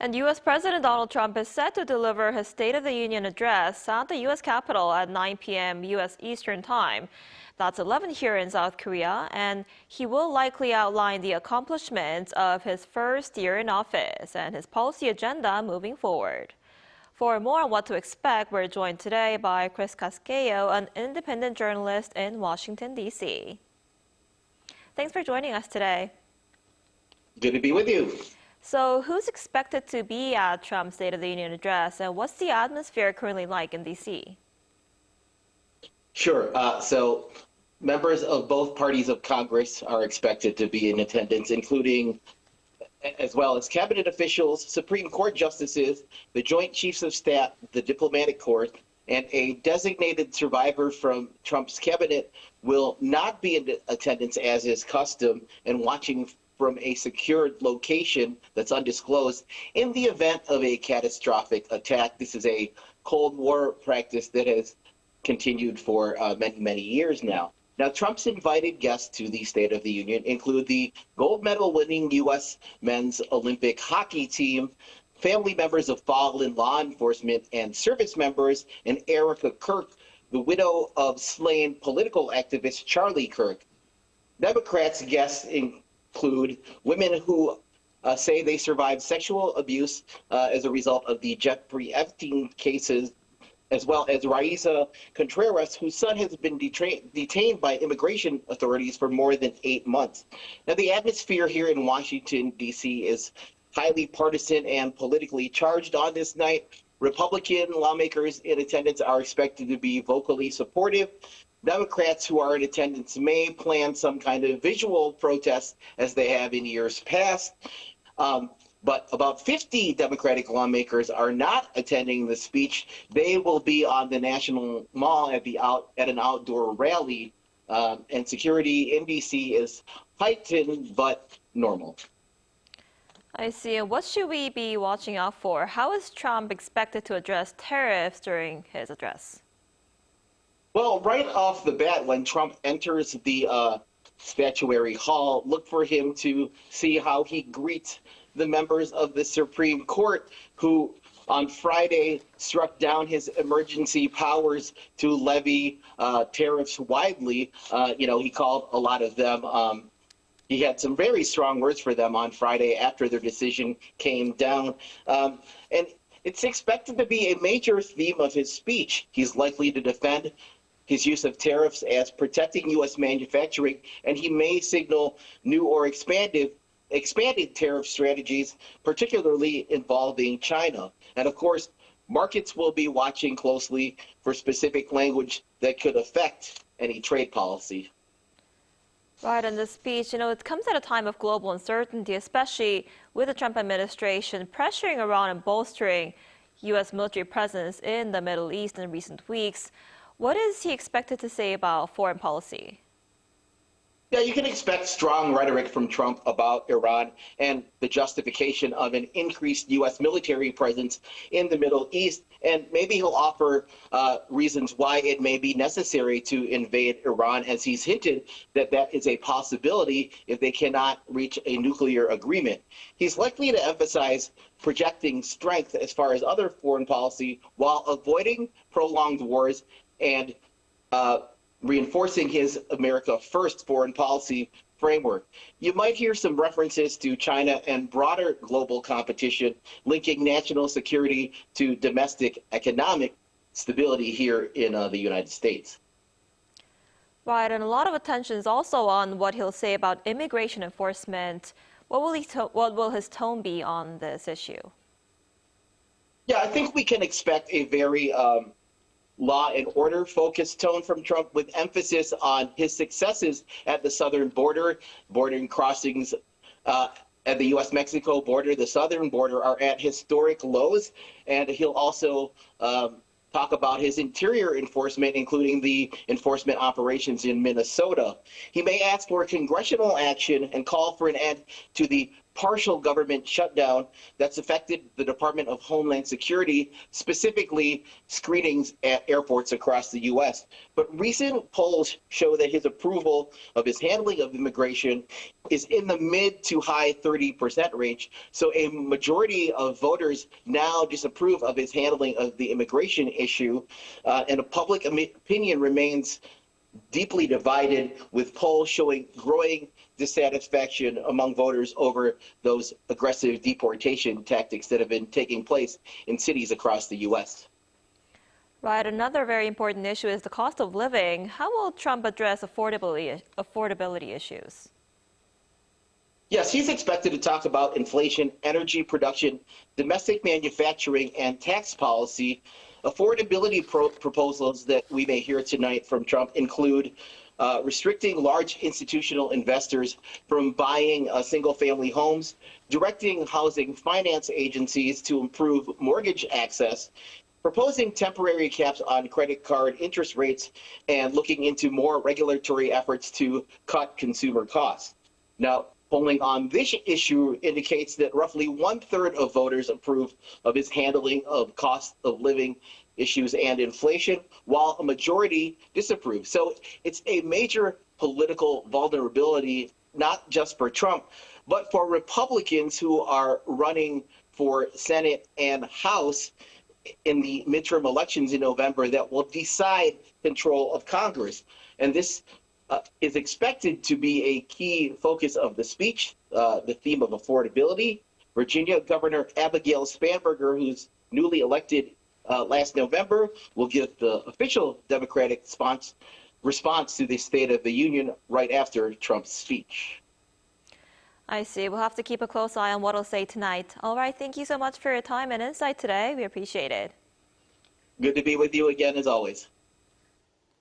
And U.S. President Donald Trump is set to deliver his State of the Union address at the U.S. Capitol at 9 p.m. U.S. Eastern Time. That's 11 here in South Korea, and he will likely outline the accomplishments of his first year in office and his policy agenda moving forward. For more on what to expect, we're joined today by Chris Casquejo, an independent journalist in Washington, D.C. Thanks for joining us today. Good to be with you. So who's expected to be at Trump's State of the Union address, and what's the atmosphere currently like in D.C.? Sure. So members of both parties of Congress are expected to be in attendance, including as well as cabinet officials, Supreme Court justices, the Joint Chiefs of Staff, the Diplomatic Corps, and a designated survivor from Trump's cabinet will not be in attendance as is custom and watching from a secured location that's undisclosed in the event of a catastrophic attack. This is a Cold War practice that has continued for many years now. Now, Trump's invited guests to the State of the Union include the gold medal winning U.S. men's Olympic hockey team, family members of fallen law enforcement and service members, and Erica Kirk, the widow of slain political activist Charlie Kirk. Democrats' guests include women who say they survived sexual abuse as a result of the Jeffrey Epstein cases, as well as Raisa Contreras, whose son has been detained by immigration authorities for more than 8 months. Now, the atmosphere here in Washington, D.C. is highly partisan and politically charged on this night. Republican lawmakers in attendance are expected to be vocally supportive. Democrats who are in attendance may plan some kind of visual protest as they have in years past. But about 50 Democratic lawmakers are not attending the speech. They will be on the National Mall at an outdoor rally, and security in D.C. is heightened but normal. I see. And what should we be watching out for? How is Trump expected to address tariffs during his address? Well, right off the bat, when Trump enters the statuary hall, look for him to see how he greets the members of the Supreme Court, who on Friday struck down his emergency powers to levy tariffs widely. He called a lot of them. He had some very strong words for them on Friday after their decision came down. And it's expected to be a major theme of his speech. He's likely to defend his use of tariffs as protecting U.S. manufacturing, and he may signal new or expanded tariff strategies, particularly involving China. And of course, markets will be watching closely for specific language that could affect any trade policy. Right, and this speech, it comes at a time of global uncertainty, especially with the Trump administration pressuring Iran and bolstering U.S. military presence in the Middle East in recent weeks. What is he expected to say about foreign policy? Yeah, you can expect strong rhetoric from Trump about Iran and the justification of an increased U.S. military presence in the Middle East. And maybe he'll offer reasons why it may be necessary to invade Iran, as he's hinted that that is a possibility if they cannot reach a nuclear agreement. He's likely to emphasize projecting strength as far as other foreign policy while avoiding prolonged wars and reinforcing his America First foreign policy framework. You might hear some references to China and broader global competition, linking national security to domestic economic stability here in the United States. Right, and a lot of attention is also on what he'll say about immigration enforcement. What will his tone be on this issue? Yeah, I think we can expect a very law and order focused tone from Trump, with emphasis on his successes at the southern border. Border crossings at the U.S.-Mexico border, the southern border, are at historic lows. And he'll also talk about his interior enforcement, including the enforcement operations in Minnesota. He may ask for congressional action and call for an end to the partial government shutdown that's affected the Department of Homeland Security, specifically screenings at airports across the U.S. But recent polls show that his approval of his handling of immigration is in the mid to high 30% range. So a majority of voters now disapprove of his handling of the immigration issue, and a public opinion remains deeply divided, with polls showing growing dissatisfaction among voters over those aggressive deportation tactics that have been taking place in cities across the U.S. Right. Another very important issue is the cost of living. How will Trump address affordability issues? Yes, he's expected to talk about inflation, energy production, domestic manufacturing, and tax policy. Affordability proposals that we may hear tonight from Trump include restricting large institutional investors from buying single-family homes, directing housing finance agencies to improve mortgage access, proposing temporary caps on credit card interest rates, and looking into more regulatory efforts to cut consumer costs. Now, polling on this issue indicates that roughly 1/3 of voters approve of his handling of cost of living issues and inflation, while a majority disapprove. So it's a major political vulnerability, not just for Trump, but for Republicans who are running for Senate and House in the midterm elections in November that will decide control of Congress. And this is expected to be a key focus of the speech, the theme of affordability. Virginia Governor Abigail Spanberger, who's newly elected last November, will give the official Democratic response to the State of the Union right after Trump's speech. I see. We'll have to keep a close eye on what he'll say tonight. All right. Thank you so much for your time and insight today. We appreciate it. Good to be with you again, as always.